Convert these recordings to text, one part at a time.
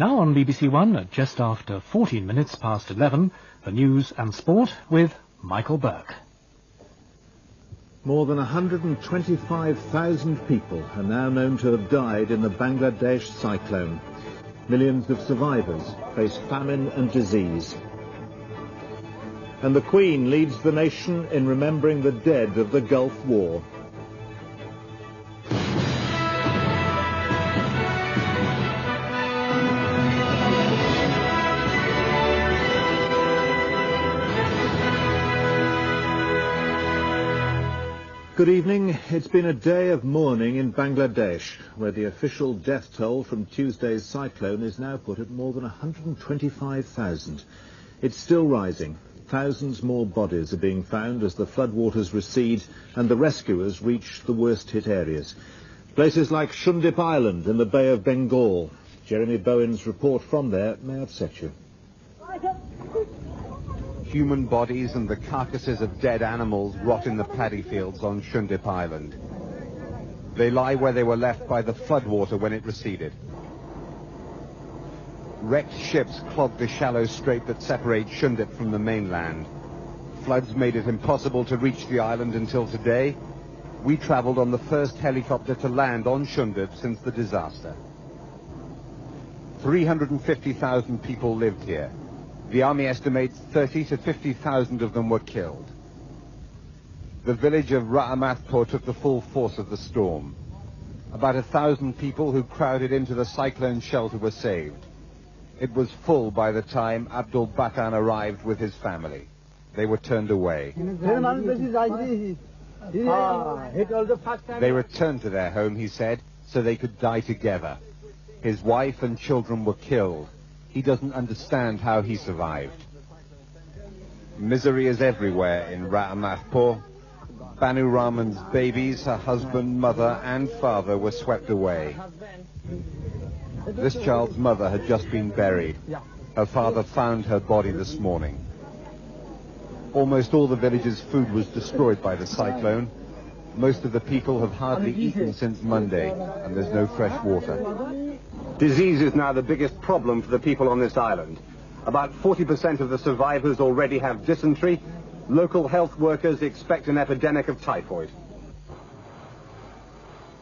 Now on BBC One at just after 14 minutes past 11, the news and sport with Michael Burke. More than 125,000 people are now known to have died in the Bangladesh cyclone. Millions of survivors face famine and disease. And the Queen leads the nation in remembering the dead of the Gulf War. Good evening. It's been a day of mourning in Bangladesh, where the official death toll from Tuesday's cyclone is now put at more than 125,000. It's still rising. Thousands more bodies are being found as the floodwaters recede and the rescuers reach the worst-hit areas. Places like Shundip Island in the Bay of Bengal. Jeremy Bowen's report from there may upset you. Human bodies and the carcasses of dead animals rot in the paddy fields on Shundip Island. They lie where they were left by the floodwater when it receded. Wrecked ships clogged the shallow strait that separates Shundip from the mainland. Floods made it impossible to reach the island until today. We travelled on the first helicopter to land on Shundip since the disaster. 350,000 people lived here. The army estimates 30 to 50,000 of them were killed. The village of Rahmatpur took the full force of the storm. About 1,000 people who crowded into the cyclone shelter were saved. It was full by the time Abdul Batan arrived with his family. They were turned away. They returned to their home, he said, so they could die together. His wife and children were killed. He doesn't understand how he survived. Misery is everywhere in Rahmatpur. Banu Rahman's babies, her husband, mother and father were swept away. This child's mother had just been buried. Her father found her body this morning. Almost all the village's food was destroyed by the cyclone. Most of the people have hardly eaten since Monday, and there's no fresh water. Disease is now the biggest problem for the people on this island. About 40% of the survivors already have dysentery. Local health workers expect an epidemic of typhoid.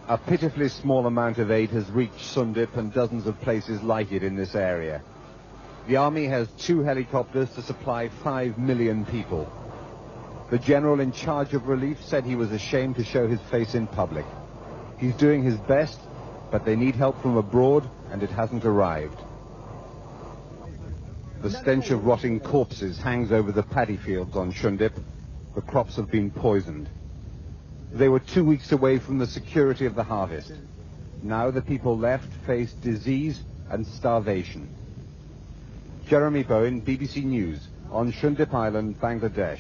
A pitifully small amount of aid has reached Shundip and dozens of places like it in this area. The army has 2 helicopters to supply 5 million people. The general in charge of relief said he was ashamed to show his face in public. He's doing his best, but they need help from abroad, and it hasn't arrived. The stench of rotting corpses hangs over the paddy fields on Shundip. The crops have been poisoned. They were 2 weeks away from the security of the harvest. Now the people left face disease and starvation. Jeremy Bowen, BBC News, on Shundip Island, Bangladesh.